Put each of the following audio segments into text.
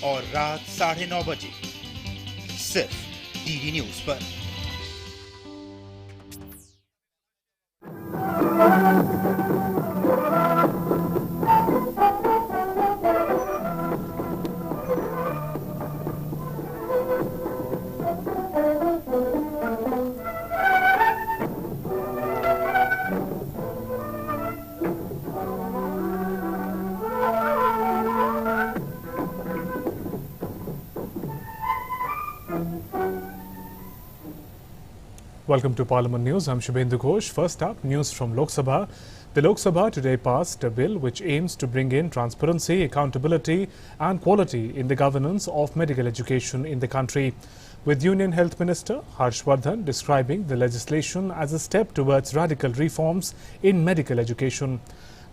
और रात 9:30 बजे सिर्फ टीवी न्यूज पर। Welcome to Parliament News. I'm Shubhendu Ghosh. First up, news from Lok Sabha. The Lok Sabha today passed a bill which aims to bring in transparency, accountability and quality in the governance of medical education in the country, with Union Health Minister Harsh Vardhan describing the legislation as a step towards radical reforms in medical education.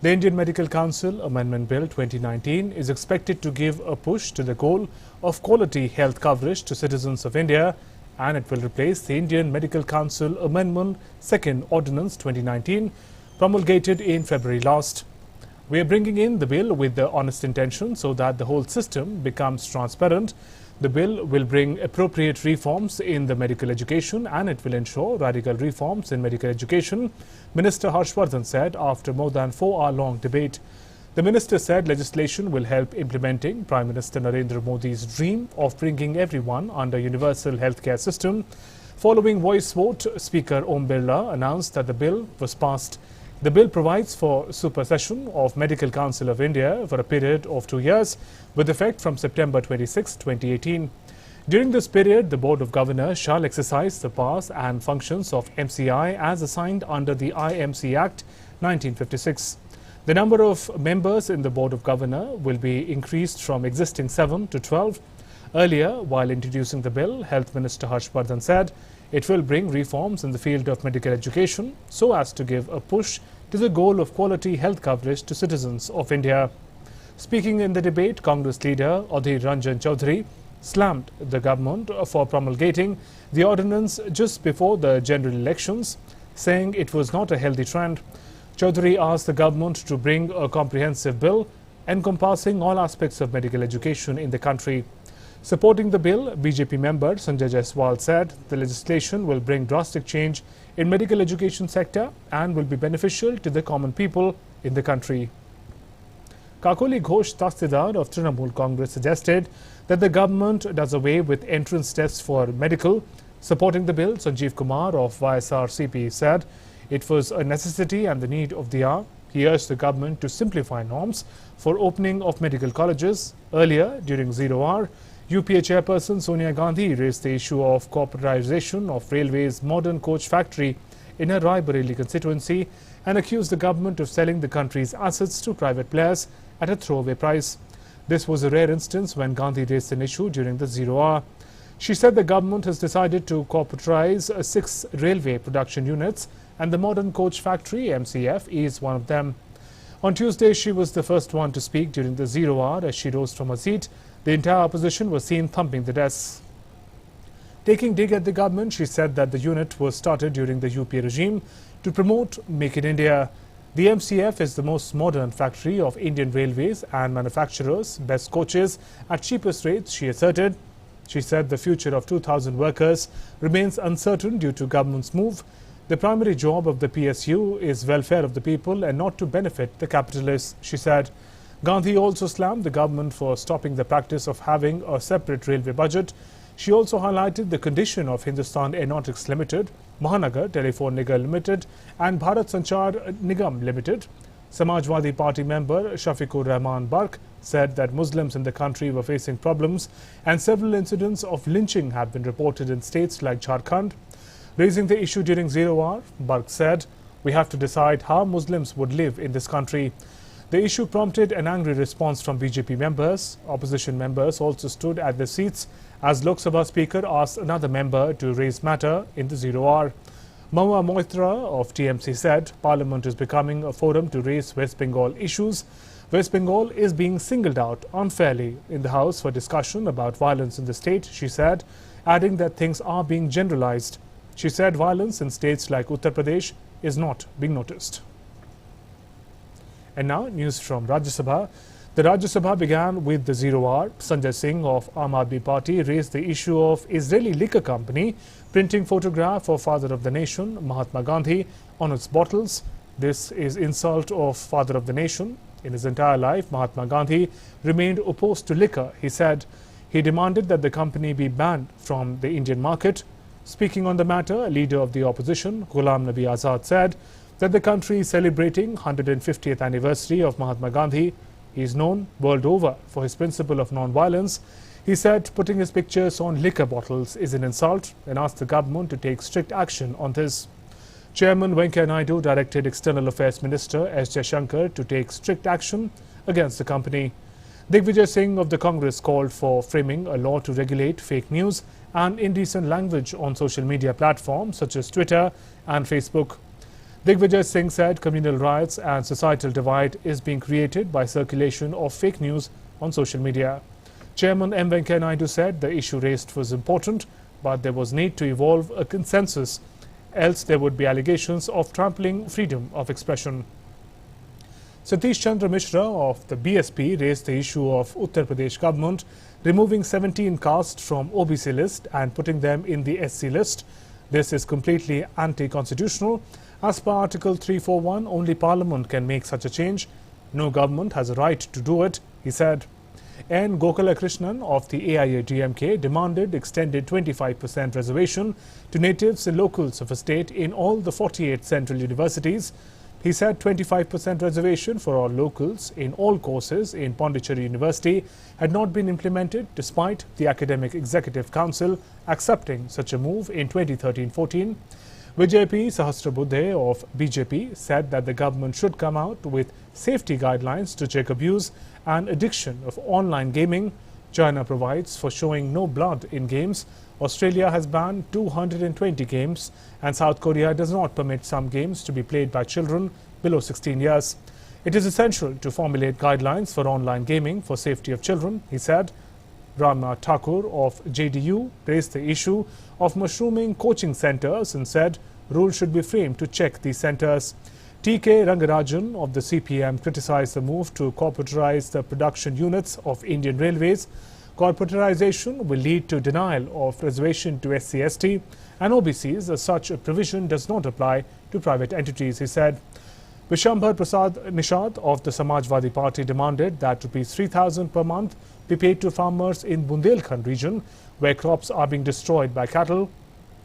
The Indian Medical Council Amendment Bill 2019 is expected to give a push to the goal of quality health coverage to citizens of India, and it will replace the Indian Medical Council Amendment 2nd Ordinance 2019 promulgated in February last. We are bringing in the bill with the honest intention so that the whole system becomes transparent. The bill will bring appropriate reforms in the medical education and it will ensure radical reforms in medical education, Minister Harsh Vardhan said after more than 4-hour-long debate. The minister said legislation will help implementing Prime Minister Narendra Modi's dream of bringing everyone under universal healthcare system. Following voice vote, Speaker Om Birla announced that the bill was passed. The bill provides for supersession of Medical Council of India for a period of 2 years with effect from September 26, 2018. During this period, the Board of Governors shall exercise the powers and functions of MCI as assigned under the IMC Act 1956. The number of members in the Board of Governors will be increased from existing 7 to 12. Earlier, while introducing the bill, Health Minister Harsh Vardhan said it will bring reforms in the field of medical education so as to give a push to the goal of quality health coverage to citizens of India. Speaking in the debate, Congress leader Adhir Ranjan Chaudhary slammed the government for promulgating the ordinance just before the general elections, saying it was not a healthy trend. Chaudhary asked the government to bring a comprehensive bill encompassing all aspects of medical education in the country. Supporting the bill, BJP member Sanjay Jaiswal said the legislation will bring drastic change in medical education sector and will be beneficial to the common people in the country. Kakoli Ghosh Tastidar of Trinamool Congress suggested that the government does away with entrance tests for medical. Supporting the bill, Sanjeev Kumar of YSRCP said it was a necessity and the need of the hour. He urged the government to simplify norms for opening of medical colleges. Earlier, during 0 hour, UPA chairperson Sonia Gandhi raised the issue of corporatization of Railway's modern coach factory in her Rai Bareilly constituency and accused the government of selling the country's assets to private players at a throwaway price. This was a rare instance when Gandhi raised an issue during the 0 hour. She said the government has decided to corporatize 6 railway production units and the modern coach factory MCF is one of them. On Tuesday, she was the first one to speak during the 0 hour as she rose from her seat. The entire opposition was seen thumping the desks. Taking dig at the government, she said that the unit was started during the UPA regime to promote Make in India. The MCF is the most modern factory of Indian Railways and manufacturers best coaches at cheapest rates, she asserted. She said the future of 2,000 workers remains uncertain due to government's move. The primary job of the PSU is welfare of the people and not to benefit the capitalists, she said. Gandhi also slammed the government for stopping the practice of having a separate railway budget. She also highlighted the condition of Hindustan Aeronautics Limited, Mahanagar Telephone Nigam Limited and Bharat Sanchar Nigam Limited. Samajwadi Party member Shafiqur Rahman Bark said that Muslims in the country were facing problems and several incidents of lynching have been reported in states like Jharkhand. Raising the issue during 0 hour, Bark said, "We have to decide how Muslims would live in this country." The issue prompted an angry response from BJP members. Opposition members also stood at their seats as Lok Sabha Speaker asked another member to raise matter in the 0 hour. Mahua Moitra of TMC said Parliament is becoming a forum to raise West Bengal issues. West Bengal is being singled out unfairly in the House for discussion about violence in the state, she said, adding that things are being generalized. She said violence in states like Uttar Pradesh is not being noticed. And now news from Rajya Sabha. The Rajya Sabha began with the 0 hour. Sanjay Singh of Aam Aadmi Party raised the issue of Israeli liquor company printing photograph of Father of the Nation, Mahatma Gandhi, on its bottles. This is insult of Father of the Nation. In his entire life, Mahatma Gandhi remained opposed to liquor. He said he demanded that the company be banned from the Indian market. Speaking on the matter, a leader of the opposition, Ghulam Nabi Azad, said that the country is celebrating 150th anniversary of Mahatma Gandhi. He is known world over for his principle of non-violence. He said putting his pictures on liquor bottles is an insult and asked the government to take strict action on this. Chairman Venkaiah Naidu directed External Affairs Minister S. Jaishankar to take strict action against the company. Digvijay Singh of the Congress called for framing a law to regulate fake news and indecent language on social media platforms such as Twitter and Facebook. Digvijay Singh said communal riots and societal divide is being created by circulation of fake news on social media. Chairman M. Venkaiah Naidu said the issue raised was important, but there was need to evolve a consensus, else there would be allegations of trampling freedom of expression. Satish Chandra Mishra of the BSP raised the issue of Uttar Pradesh government removing 17 castes from OBC list and putting them in the SC list. This is completely anti-constitutional. As per Article 341, only Parliament can make such a change. No government has a right to do it, he said. N. Gokala Krishnan of the AIADMK demanded extended 25% reservation to natives and locals of a state in all the 48 central universities. He said 25% reservation for all locals in all courses in Pondicherry University had not been implemented despite the Academic Executive Council accepting such a move in 2013-14. Vijay P. Sahasrabuddhe of BJP said that the government should come out with safety guidelines to check abuse and addiction of online gaming. China provides for showing no blood in games. Australia has banned 220 games, and South Korea does not permit some games to be played by children below 16 years. It is essential to formulate guidelines for online gaming for safety of children, he said. Ramnath Thakur of JDU raised the issue of mushrooming coaching centers and said rules should be framed to check these centers. T.K. Rangarajan of the CPM criticized the move to corporatize the production units of Indian Railways. Corporatization will lead to denial of reservation to SC/ST and OBCs, as such a provision does not apply to private entities, he said. Vishambhar Prasad Nishad of the Samajwadi Party demanded that Rs 3,000 per month be paid to farmers in Bundelkhand region, where crops are being destroyed by cattle.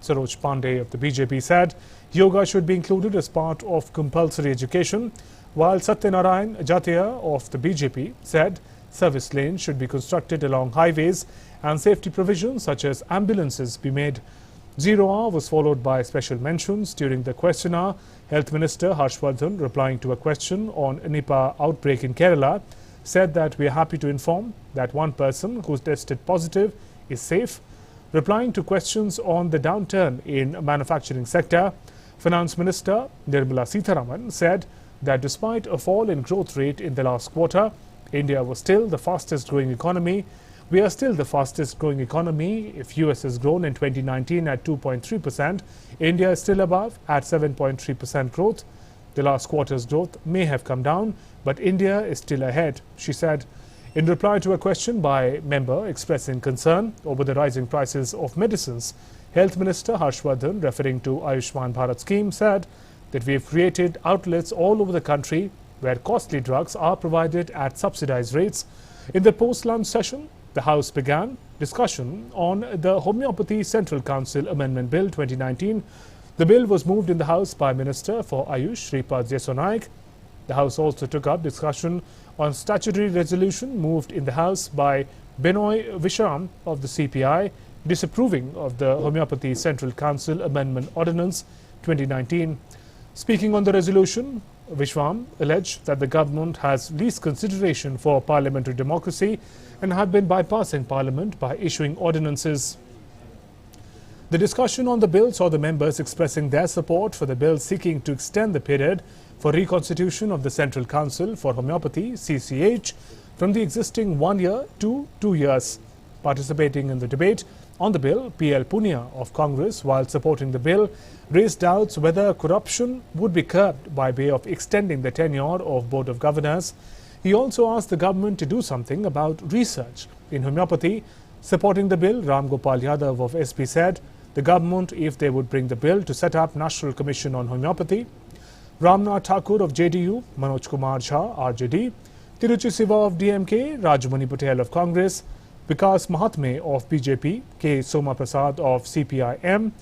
Saroj Pandey of the BJP said yoga should be included as part of compulsory education, while Satyanarayan Jatiya of the BJP said service lanes should be constructed along highways and safety provisions such as ambulances be made. 0 hour was followed by special mentions during the question hour. Health Minister Harshvardhan, replying to a question on Nipah outbreak in Kerala, said that we are happy to inform that one person who tested positive is safe. Replying to questions on the downturn in manufacturing sector, Finance Minister Nirmala Sitharaman said that despite a fall in growth rate in the last quarter, India was still the fastest growing economy. We are still the fastest growing economy. If US has grown in 2019 at 2.3%, India is still above at 7.3% growth. The last quarter's growth may have come down, but India is still ahead, she said. In reply to a question by a member expressing concern over the rising prices of medicines, Health Minister Harshvardhan, referring to Ayushman Bharat scheme, said that we have created outlets all over the country where costly drugs are provided at subsidized rates. In the post-lunch session, the House began discussion on the Homeopathy Central Council Amendment Bill 2019. The bill was moved in the House by Minister for Ayush Shripad Yesso Naik. The House also took up discussion on statutory resolution moved in the House by Benoy Vishram of the CPI, disapproving of the Homeopathy Central Council Amendment Ordinance 2019. Speaking on the resolution, Vishwam alleged that the government has least consideration for parliamentary democracy and have been bypassing parliament by issuing ordinances. The discussion on the bill saw the members expressing their support for the bill seeking to extend the period for reconstitution of the Central Council for Homeopathy (CCH) from the existing 1 year to 2 years. Participating in the debate on the bill, P.L. Punia of Congress, while supporting the bill, raised doubts whether corruption would be curbed by way of extending the tenure of Board of Governors. He also asked the government to do something about research in homeopathy. Supporting the bill, Ram Gopal Yadav of SP said the government, if they would bring the bill to set up National Commission on Homeopathy. Ramnath Thakur of JDU, Manoj Kumar Jha, RJD, Tiruchi Siva of DMK, Rajmani Patel of Congress, Vikas Mahatme of BJP, K. Soma Prasad of CPI-M,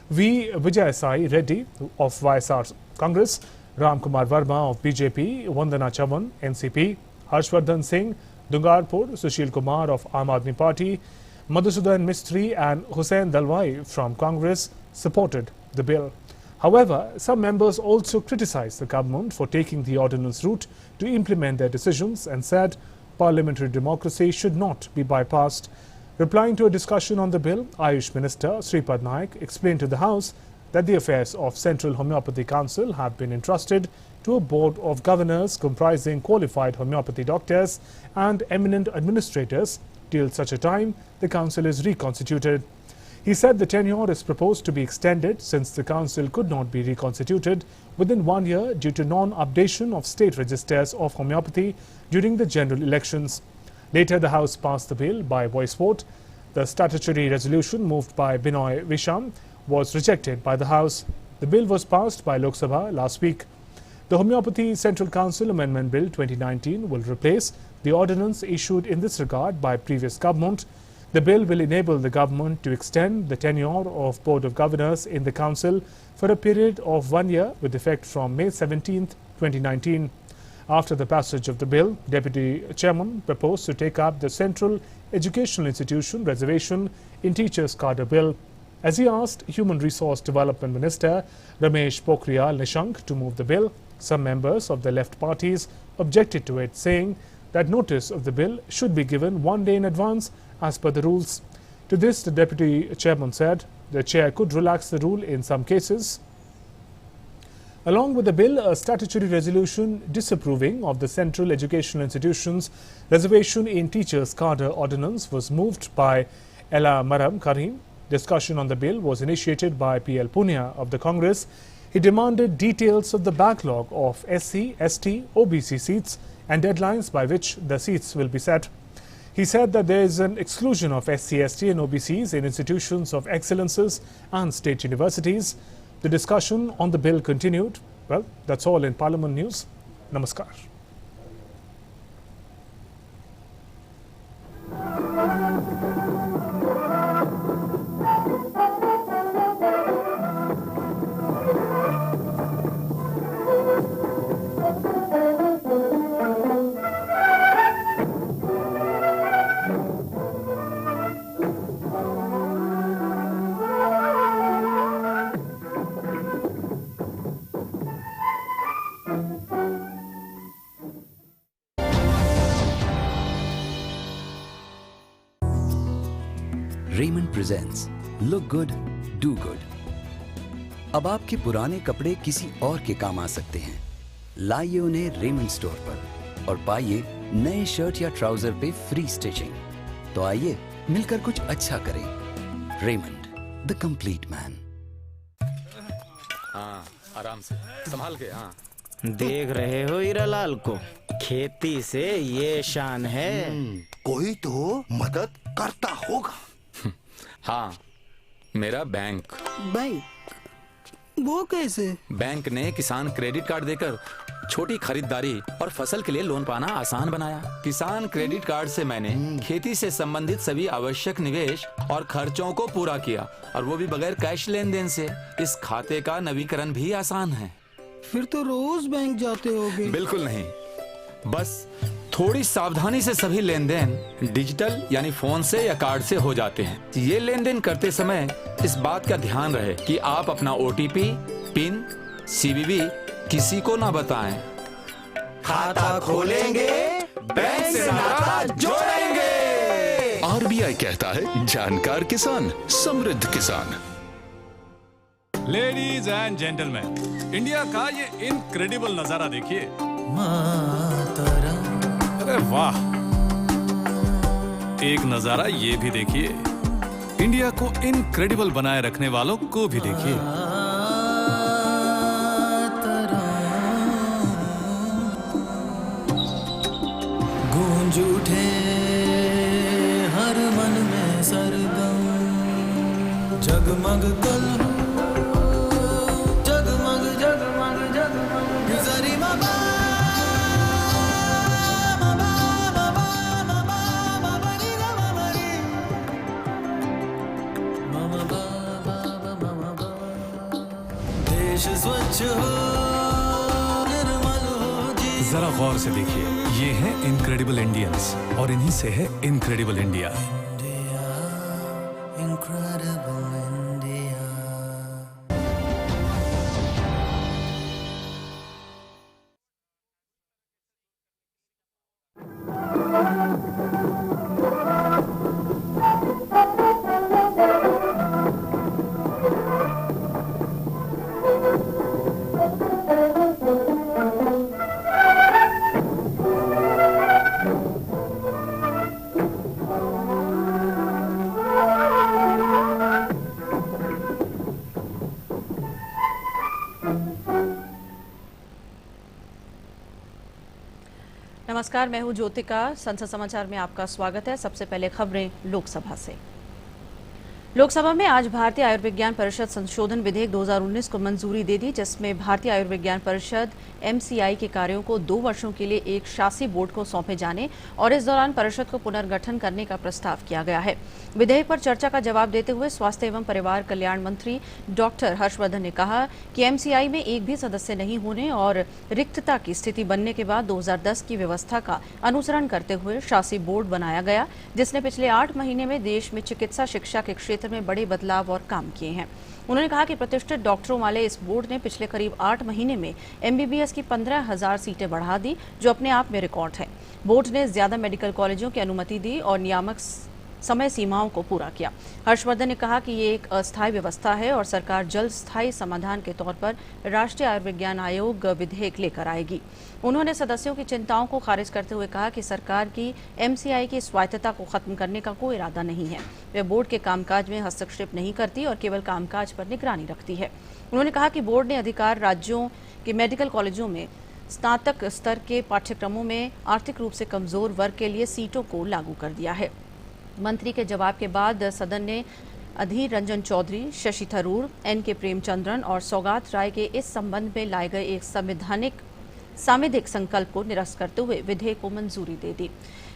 V. Vijay Sai Reddy of YSR Congress, Ram Kumar Verma of BJP, Vandana Chavan, NCP, Harshvardhan Singh, Dungarpur, Sushil Kumar of Aam Aadmi Party, Madhusudan Mistry and Hussain Dalwai from Congress supported the bill. However, some members also criticized the government for taking the ordinance route to implement their decisions and said parliamentary democracy should not be bypassed. Replying to a discussion on the bill, Ayush Minister Sripad Naik explained to the House that the affairs of Central Homeopathy Council have been entrusted to a board of governors comprising qualified homeopathy doctors and eminent administrators till such a time the council is reconstituted. He said the tenure is proposed to be extended since the council could not be reconstituted within 1 year due to non-updation of state registers of homeopathy during the general elections. Later, the House passed the bill by voice vote. The statutory resolution moved by Binoy Visham was rejected by the House. The bill was passed by Lok Sabha last week. The Homeopathy Central Council Amendment Bill 2019 will replace the ordinance issued in this regard by previous government. The bill will enable the government to extend the tenure of Board of Governors in the Council for a period of 1 year with effect from May 17, 2019. After the passage of the bill, Deputy Chairman proposed to take up the Central Educational Institution Reservation in Teachers' Cadre Bill, as he asked Human Resource Development Minister Ramesh Pokhriyal Nishank to move the bill. Some members of the left parties objected to it, saying that notice of the bill should be given 1 day in advance as per the rules. To this, the Deputy Chairman said the Chair could relax the rule in some cases. Along with the bill, a statutory resolution disapproving of the Central Educational Institutions Reservation in Teachers' Cadre Ordinance was moved by Ella Maram Karim. Discussion on the bill was initiated by PL Punia of the Congress. He demanded details of the backlog of SC, ST, OBC seats and deadlines by which the seats will be set. He said that there is an exclusion of SC, ST and OBCs in institutions of excellences and state universities. The discussion on the bill continued. Well, that's all in Parliament News. Namaskar. Raymond presents look good do good. अब आपके पुराने कपड़े किसी और के काम आ सकते हैं। लाइए उन्हें रेमंड स्टोर पर और पाइए नए शर्ट या ट्राउजर पे फ्री स्टिचिंग। तो आइए मिलकर कुछ अच्छा करें। Raymond, the complete man. हाँ, आराम से संभाल के। हाँ, देख रहे हो हीरालाल को, खेती से ये शान है। कोई तो मदद करता होगा। हाँ, मेरा बैंक वो कैसे? बैंक ने किसान क्रेडिट कार्ड देकर छोटी खरीदारी और फसल के लिए लोन पाना आसान बनाया। किसान क्रेडिट कार्ड से मैंने खेती से संबंधित सभी आवश्यक निवेश और खर्चों को पूरा किया, और वो भी बगैर कैश लेन देन से। इस खाते का नवीकरण भी आसान है। फिर तो रोज बैंक जाते होगे। बिल्कुल नहीं, बस थोड़ी सावधानी से सभी लेन देन डिजिटल यानी फोन से या कार्ड से हो जाते हैं। ये लेन देन करते समय इस बात का ध्यान रहे कि आप अपना OTP, पिन, CVV किसी को ना बताएं। खाता खोलेंगे, बैंक से नाता जोड़ेंगे। RBI कहता है जानकार किसान समृद्ध किसान। लेडीज एंड जेंटलमैन, इंडिया का ये इनक्रेडिबल नजारा देखिए। अरे वाह, एक नजारा ये भी देखिए। इंडिया को इनक्रेडिबल बनाए रखने वालों को भी देखिए। गूंज उठे हर मन में सरगम, जगमग कल जगमग जगमग जगमग गुजरी बाबा देश स्वच्छ हो निर्मल हो जी। जरा गौर से देखिए, ये है इनक्रेडिबल इंडियंस और इन्हीं से है इनक्रेडिबल इंडिया। Incredible India. नमस्कार, मैं हूं ज्योतिका। संसद समाचार में आपका स्वागत है। सबसे पहले खबरें लोकसभा से। लोकसभा में आज भारतीय आयुर्विज्ञान परिषद संशोधन विधेयक 2019 को मंजूरी दे दी, जिसमें भारतीय आयुर्विज्ञान परिषद एमसीआई के कार्यों को 2 वर्षों के लिए एक शासी बोर्ड को सौंपे जाने और इस दौरान परिषद को पुनर्गठन करने का प्रस्ताव किया गया है। विधेयक पर चर्चा का जवाब देते हुए स्वास्थ्य एवं परिवार कल्याण मंत्री डॉक्टर हर्षवर्धन ने कहा कि एमसीआई में एक भी सदस्य नहीं होने और रिक्तता की स्थिति बनने के बाद 2010 की व्यवस्था का अनुसरण करते हुए शासी बोर्ड बनाया गया, जिसने पिछले 8 महीने में देश में चिकित्सा शिक्षा के क्षेत्र में बड़े बदलाव और काम किए हैं। उन्होंने कहा कि प्रतिष्ठित डॉक्टरों वाले इस बोर्ड ने पिछले करीब 8 महीने में एमबीबीएस की 15,000 सीटें बढ़ा दी, जो अपने आप में रिकॉर्ड है। बोर्ड ने ज्यादा मेडिकल कॉलेजों की अनुमति दी और नियामक समय सीमाओं को पूरा किया। हर्षवर्धन ने कहा कि ये एक अस्थायी व्यवस्था है और सरकार जल्द स्थायी समाधान के तौर पर राष्ट्रीय आयुर्विज्ञान आयोग विधेयक लेकर आएगी। उन्होंने सदस्यों की चिंताओं को खारिज करते हुए कहा कि सरकार की एमसीआई की स्वायत्तता को खत्म करने का कोई इरादा नहीं है। वे बोर्ड के कामकाज में हस्तक्षेप नहीं करती और केवल कामकाज पर निगरानी रखती है। उन्होंने कहा कि बोर्ड ने अधिकार राज्यों के मेडिकल कॉलेजों में स्नातक स्तर के पाठ्यक्रमों में आर्थिक रूप से कमजोर वर्ग के लिए सीटों को लागू कर दिया है। मंत्री के जवाब के बाद सदन ने अधीर रंजन चौधरी, शशि थरूर, एन.के. प्रेमचंद्रन और सौगात राय के इस संबंध में लाए गए एक सांविधिक संकल्प को निरस्त करते हुए विधेयक को मंजूरी दे दी।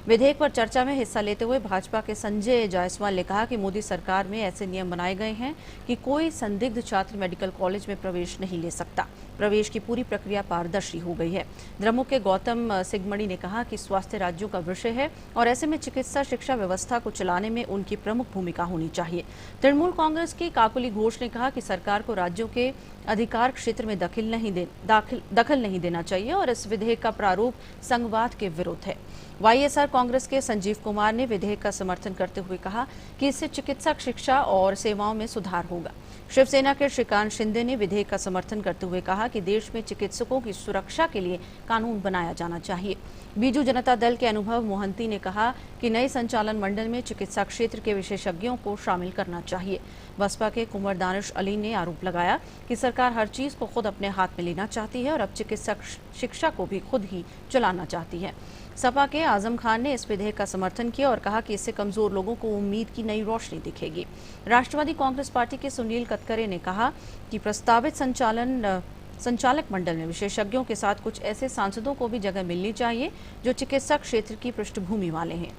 विधेयक पर चर्चा में हिस्सा लेते हुए भाजपा के संजय जायसवाल ने कहा कि मोदी सरकार में ऐसे नियम बनाए गए हैं कि कोई संदिग्ध छात्र मेडिकल कॉलेज में प्रवेश नहीं ले सकता। प्रवेश की पूरी प्रक्रिया पारदर्शी हो गई है। द्रमुक के गौतम सिगमणि ने कहा कि स्वास्थ्य राज्यों का विषय है और ऐसे में चिकित्सा शिक्षा व्यवस्था को चलाने में उनकी प्रमुख भूमिका होनी चाहिए। तृणमूल कांग्रेस की काकुली घोष ने कहा कि सरकार को राज्यों के अधिकार क्षेत्र में दखल नहीं देना चाहिए और इस विधेयक का प्रारूप संघवाद के विरुद्ध है। वाईएसआर कांग्रेस के संजीव कुमार ने विधेयक का समर्थन करते हुए कहा कि इससे चिकित्सा शिक्षा और सेवाओं में सुधार होगा। शिवसेना के श्रीकांत शिंदे ने विधेयक का समर्थन करते हुए कहा कि देश में चिकित्सकों की सुरक्षा के लिए कानून बनाया जाना चाहिए। बीजू जनता दल के अनुभव मोहंती ने कहा कि नए संचालन मंडल में चिकित्सा क्षेत्र के विशेषज्ञों को शामिल करना चाहिए। बसपा के कुंवर दानिश अली ने आरोप लगाया कि सरकार हर चीज को खुद अपने हाथ में लेना चाहती है और अब चिकित्सा शिक्षा को भी खुद ही चलाना चाहती है। सपा के आजम खान ने इस विधेयक का समर्थन किया और कहा कि इससे कमजोर लोगों को उम्मीद की नई रोशनी दिखेगी। राष्ट्रवादी कांग्रेस पार्टी के सुनील कतकरे ने कहा कि प्रस्तावित संचालक मंडल में विशेषज्ञों के साथ कुछ ऐसे सांसदों को भी जगह मिलनी चाहिए जो चिकित्सा क्षेत्र की पृष्ठभूमि वाले हैं।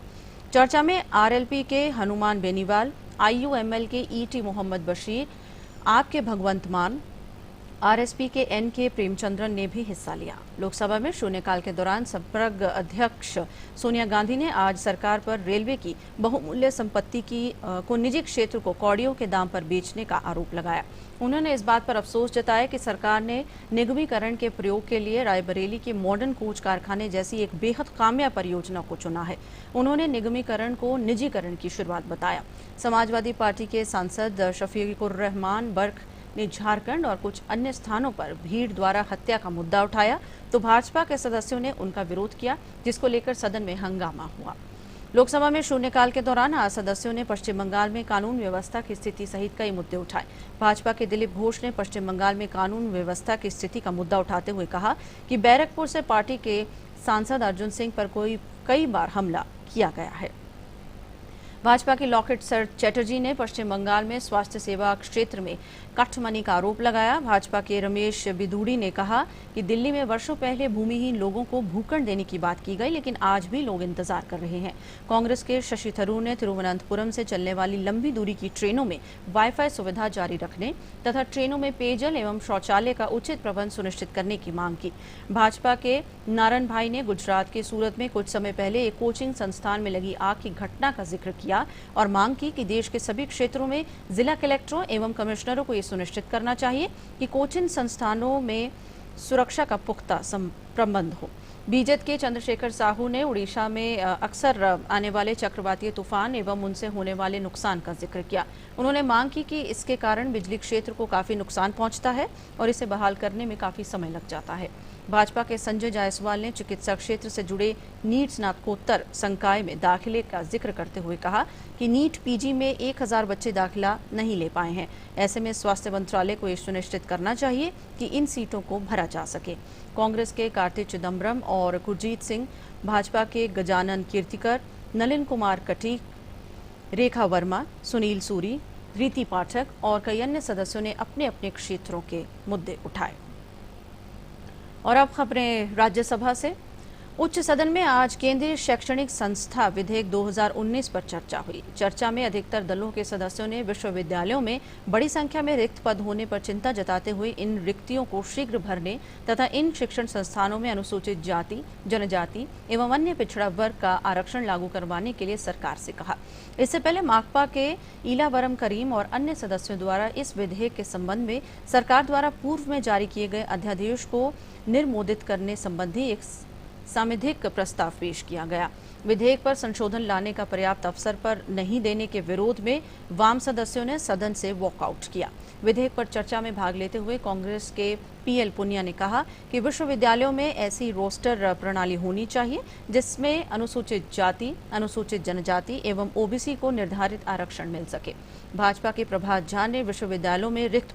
चर्चा में आरएलपी के हनुमान बेनीवाल, आईयूएमएल के ईटी मोहम्मद बशीर, आप के भगवंत मान, आरएसपी के एन.के. प्रेमचंद्रन ने भी हिस्सा लिया। लोकसभा में शून्यकाल के दौरान संप्रग अध्यक्ष सोनिया गांधी ने आज सरकार पर रेलवे की बहुमूल्य संपत्ति को निजी क्षेत्र को कौड़ियों के दाम पर बेचने का आरोप लगाया। उन्होंने इस बात पर अफसोस जताया कि सरकार ने निगमीकरण के प्रयोग के लिए रायबरेली के मॉडर्न कोच कारखाने जैसी एक बेहद कामयाब परियोजना को चुना है। उन्होंने निगमीकरण को निजीकरण की शुरुआत बताया। समाजवादी पार्टी के सांसद शफीकुर रहमान बर्क ने झारखंड और कुछ अन्य स्थानों पर भीड़ द्वारा हत्या का मुद्दा उठाया तो भाजपा के सदस्यों ने उनका विरोध किया, जिसको लेकर सदन में हंगामा हुआ। लोकसभा में शून्यकाल के दौरान आज सदस्यों ने पश्चिम बंगाल में कानून व्यवस्था की स्थिति सहित कई मुद्दे उठाए। भाजपा के दिलीप घोष ने पश्चिम बंगाल में कानून व्यवस्था की स्थिति का मुद्दा उठाते हुए कहा कि बैरकपुर से पार्टी के सांसद अर्जुन सिंह पर कई बार हमला किया गया है। भाजपा के लॉकेट सर चैटर्जी ने पश्चिम बंगाल में स्वास्थ्य सेवा क्षेत्र में कटमनी का आरोप लगाया। भाजपा के रमेश बिधूड़ी ने कहा कि दिल्ली में वर्षों पहले भूमिहीन लोगों को भूखंड देने की बात की गई, लेकिन आज भी लोग इंतजार कर रहे हैं। कांग्रेस के शशि थरूर ने तिरुवनंतपुरम से चलने वाली लंबी दूरी की ट्रेनों में वाईफाई सुविधा जारी रखने तथा ट्रेनों में पेयजल एवं शौचालय का उचित प्रबंध सुनिश्चित करने की मांग की। भाजपा के नारायण भाई ने गुजरात के सूरत में कुछ समय पहले एक कोचिंग संस्थान में लगी आग की घटना का जिक्र किया और मांग की कि देश के सभी क्षेत्रों में जिला कलेक्टरों एवं कमिश्नरों को यह सुनिश्चित करना चाहिए कि कोचिंग संस्थानों में सुरक्षा का पुख्ता प्रबंध हो। बीजेपी के चंद्रशेखर साहू ने उड़ीसा में अक्सर आने वाले चक्रवातीय तूफान एवं उनसे होने वाले नुकसान का जिक्र किया। उन्होंने मांग की कि इसके कारण बिजली क्षेत्र को काफी नुकसान पहुंचता है और इसे बहाल करने में काफी समय लग जाता है। भाजपा के संजय जायसवाल ने चिकित्सा क्षेत्र से जुड़े नीट स्नातकोत्तर संकाय में दाखिले का जिक्र करते हुए कहा कि नीट पीजी में 1000 बच्चे दाखिला नहीं ले पाए हैं। ऐसे में स्वास्थ्य मंत्रालय को यह सुनिश्चित करना चाहिए कि इन सीटों को भरा जा सके। कांग्रेस के कार्तिक चिदम्बरम और गुरजीत सिंह, भाजपा के गजानन कीर्तिकर, नलिन कुमार कटीक, रेखा वर्मा, सुनील सूरी, रीति पाठक और कई अन्य सदस्यों ने अपने अपने क्षेत्रों के मुद्दे उठाए। और अब खबरें राज्यसभा से। उच्च सदन में आज केंद्रीय शैक्षणिक संस्था विधेयक 2019 पर चर्चा हुई। चर्चा में अधिकतर दलों के सदस्यों ने विश्वविद्यालयों में बड़ी संख्या में रिक्त पद होने पर चिंता जताते हुए इन रिक्तियों को शीघ्र भरने तथा इन शिक्षण संस्थानों में अनुसूचित जाति, जनजाति एवं अन्य पिछड़ा वर्ग का आरक्षण लागू करवाने के लिए सरकार से कहा। इससे पहले माकपा के इलावरम करीम और अन्य सदस्यों द्वारा इस विधेयक के संबंध में सरकार द्वारा पूर्व में जारी किए गए अध्यादेश को निर्मोदित करने संबंधी एक सांविधिक प्रस्ताव पेश किया गया। विधेयक पर संशोधन लाने का पर्याप्त अवसर पर नहीं देने के विरोध में वाम सदस्यों ने सदन से वॉकआउट किया। विधेयक पर चर्चा में भाग लेते हुए कांग्रेस के पीएल पुनिया ने कहा कि विश्वविद्यालयों में ऐसी रोस्टर प्रणाली होनी चाहिए जिसमें अनुसूचित जाति, अनुसूचित जनजाति एवं ओबीसी को निर्धारित आरक्षण मिल सके। भाजपा के प्रभात झा ने विश्वविद्यालयों में रिक्त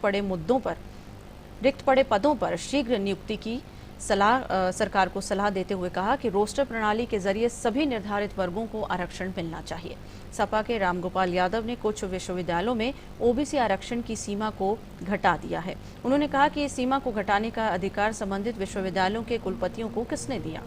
पड़े पदों पर शीघ्र नियुक्ति की सरकार को सलाह देते हुए कहा कि रोस्टर प्रणाली के जरिए सभी निर्धारित वर्गों को आरक्षण मिलना चाहिए। सपा के रामगोपाल यादव ने कुछ विश्वविद्यालयों में ओबीसी आरक्षण की सीमा को घटा दिया है। उन्होंने कहा कि इस सीमा को घटाने का अधिकार संबंधित विश्वविद्यालयों के कुलपतियों को किसने दिया।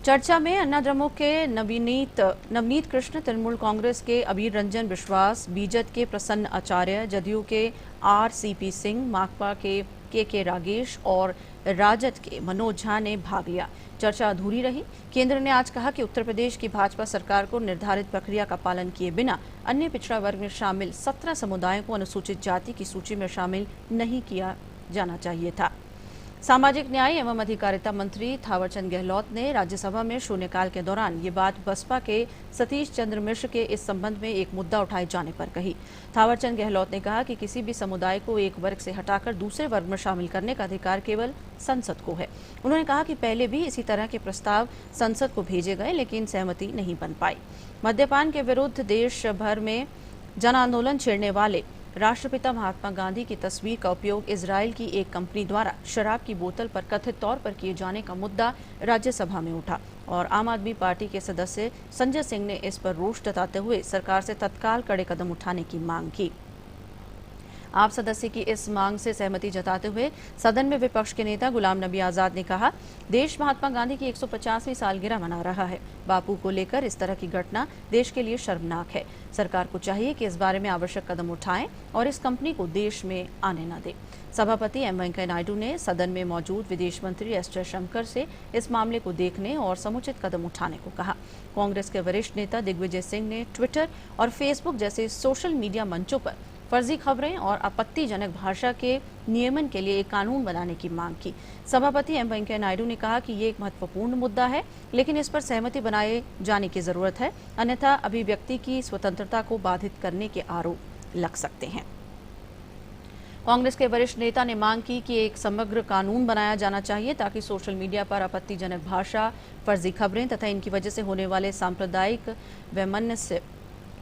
चर्चा में अन्ना द्रमुक के नवनीत कृष्ण, तृणमूल कांग्रेस के अबीर रंजन विश्वास, बीजेपी के प्रसन्न आचार्य, जदयू के आरसीपी सिंह, माकपा के रागेश और राजद के मनोज झा ने भाग लिया। चर्चा अधूरी रही। केंद्र ने आज कहा कि उत्तर प्रदेश की भाजपा सरकार को निर्धारित प्रक्रिया का पालन किए बिना अन्य पिछड़ा वर्ग में शामिल 17 समुदायों को अनुसूचित जाति की सूची में शामिल नहीं किया जाना चाहिए था। सामाजिक न्याय एवं अधिकारिता मंत्री थावरचंद गहलोत ने राज्यसभा में शून्यकाल के दौरान ये बात बसपा के सतीश चंद्र मिश्र के इस संबंध में एक मुद्दा उठाए जाने पर कही। थावरचंद गहलोत ने कहा कि किसी भी समुदाय को एक वर्ग से हटाकर दूसरे वर्ग में शामिल करने का अधिकार केवल संसद को है। उन्होंने कहा कि पहले भी इसी तरह के प्रस्ताव संसद को भेजे गए लेकिन सहमति नहीं बन पाई। मद्यपान के विरुद्ध देश भर में जन आंदोलन छेड़ने वाले राष्ट्रपिता महात्मा गांधी की तस्वीर का उपयोग इजराइल की एक कंपनी द्वारा शराब की बोतल पर कथित तौर पर किए जाने का मुद्दा राज्यसभा में उठा और आम आदमी पार्टी के सदस्य संजय सिंह ने इस पर रोष जताते हुए सरकार से तत्काल कड़े कदम उठाने की मांग की। आप सदस्य की इस मांग से सहमति जताते हुए सदन में विपक्ष के नेता गुलाम नबी आजाद ने कहा, देश महात्मा गांधी की 150वीं सालगिरह मना रहा है। बापू को लेकर इस तरह की घटना देश के लिए शर्मनाक है। सरकार को चाहिए कि इस बारे में आवश्यक कदम उठाएं और इस कंपनी को देश में आने न दे। सभापति एम वेंकैया नायडू ने सदन में मौजूद विदेश मंत्री एस जयशंकर से इस मामले को देखने और समुचित कदम उठाने को कहा। कांग्रेस के वरिष्ठ नेता दिग्विजय सिंह ने ट्विटर और फेसबुक जैसे सोशल मीडिया मंचों पर फर्जी खबरें और आपत्तिजनक भाषा के नियमन के लिए एक कानून बनाने की मांग की। सभापति एम वेंकैया नायडू ने कहा कि ये एक महत्वपूर्ण मुद्दा है, लेकिन इस पर सहमति बनाए जाने की जरूरत है, अन्यथा अभिव्यक्ति की स्वतंत्रता को बाधित करने के आरोप लग सकते हैं। कांग्रेस के वरिष्ठ नेता ने मांग की कि एक समग्र कानून बनाया जाना चाहिए ताकि सोशल मीडिया पर आपत्तिजनक भाषा, फर्जी खबरें तथा इनकी वजह से होने वाले सांप्रदायिक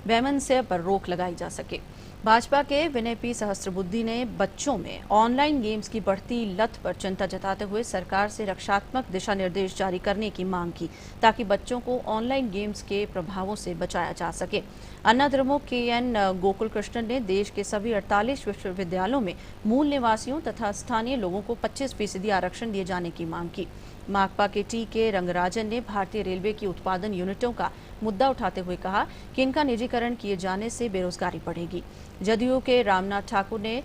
वैमनस्य पर रोक लगाई जा सके। भाजपा के विनय पी सहस्त्रबुद्धि ने बच्चों में ऑनलाइन गेम्स की बढ़ती लत पर चिंता जताते हुए सरकार से रक्षात्मक दिशा निर्देश जारी करने की मांग की, ताकि बच्चों को ऑनलाइन गेम्स के प्रभावों से बचाया जा सके। अन्ना द्रमुक KN गोकुल कृष्णन ने देश के सभी 48 विश्वविद्यालयों में मूल निवासियों तथा स्थानीय लोगों को 25% आरक्षण दिए जाने की मांग की। माकपा के TK रंगराजन ने भारतीय रेलवे की उत्पादन यूनिटों का मुद्दा उठाते हुए कहा कि इनका निजीकरण किए जाने से बेरोजगारी बढ़ेगी। जदयू के रामनाथ ठाकुर ने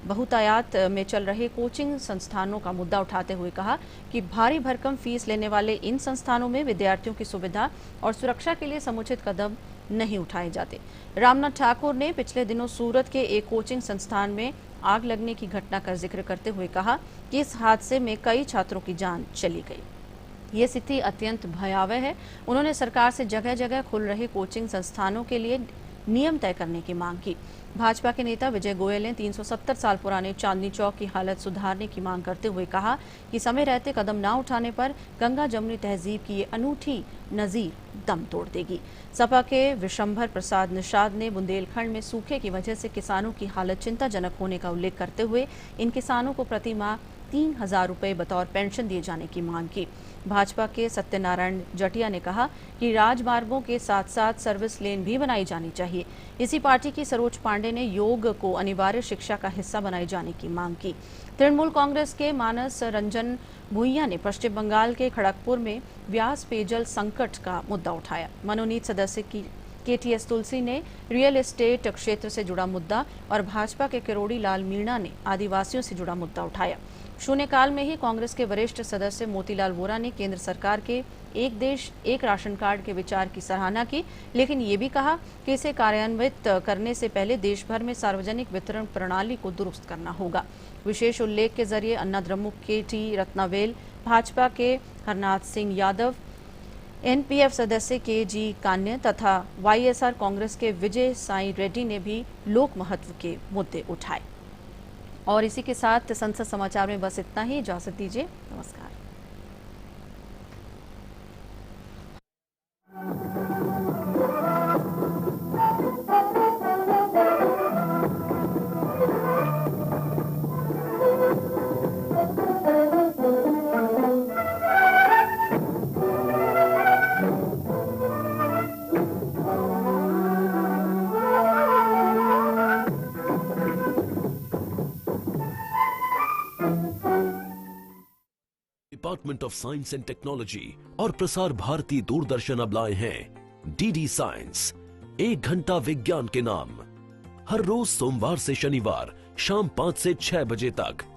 बहुतायात में चल रहे कोचिंग संस्थानों का मुद्दा उठाते हुए कहा कि भारी भरकम फीस लेने वाले इन संस्थानों में विद्यार्थियों की सुविधा और सुरक्षा के लिए समुचित कदम नहीं उठाए जाते। रामनाथ ठाकुर ने पिछले दिनों सूरत के एक कोचिंग संस्थान में आग लगने की घटना का जिक्र करते हुए कहा कि इस हादसे में कई छात्रों की जान चली गई। ये स्थिति अत्यंत भयावह है। उन्होंने सरकार से जगह जगह खुल रहे कोचिंग संस्थानों के लिए नियम तय करने की मांग की। भाजपा के नेता विजय गोयल ने 370 साल पुराने चांदनी चौक की हालत सुधारने की मांग करते हुए कहा कि समय रहते कदम न उठाने पर गंगा जमुनी तहजीब की ये अनूठी नजीर दम तोड़ देगी। सपा के विशंभर प्रसाद निषाद ने बुंदेलखंड में सूखे की वजह से किसानों की हालत चिंताजनक होने का उल्लेख करते हुए इन किसानों को प्रति माह 3,000 रुपये बतौर पेंशन दिए जाने की मांग की। भाजपा के सत्यनारायण जटिया ने कहा कि राजमार्गों के साथ साथ सर्विस लेन भी बनाई जानी चाहिए। इसी पार्टी की सरोज पांडे ने योग को अनिवार्य शिक्षा का हिस्सा बनाए जाने की मांग की। तृणमूल कांग्रेस के मानस रंजन भुइयां ने पश्चिम बंगाल के खड़गपुर में व्यास पेयजल संकट का मुद्दा उठाया। मनोनीत सदस्य की KTS तुलसी ने रियल एस्टेट क्षेत्र से जुड़ा मुद्दा और भाजपा के किरोड़ी लाल मीणा ने आदिवासियों से जुड़ा मुद्दा उठाया। शून्यकाल में ही कांग्रेस के वरिष्ठ सदस्य मोतीलाल वोरा ने केंद्र सरकार के एक देश एक राशन कार्ड के विचार की सराहना की, लेकिन ये भी कहा कि इसे कार्यान्वित करने से पहले देश भर में सार्वजनिक वितरण प्रणाली को दुरुस्त करना होगा। विशेष उल्लेख के जरिए अन्ना द्रमुक के T रत्नावेल, भाजपा के हरनाथ सिंह यादव, NPF सदस्य KG कान्य तथा YSR कांग्रेस के विजय साई रेड्डी ने भी लोक महत्व के मुद्दे उठाए। और इसी के साथ संसद समाचार में बस इतना ही। इजाजत दीजिए। नमस्कार। Department of science and technology और प्रसार भारती दूरदर्शन अब लाए हैं DD साइंस, 1 घंटा विज्ञान के नाम। हर रोज सोमवार से शनिवार शाम 5 से 6 बजे तक।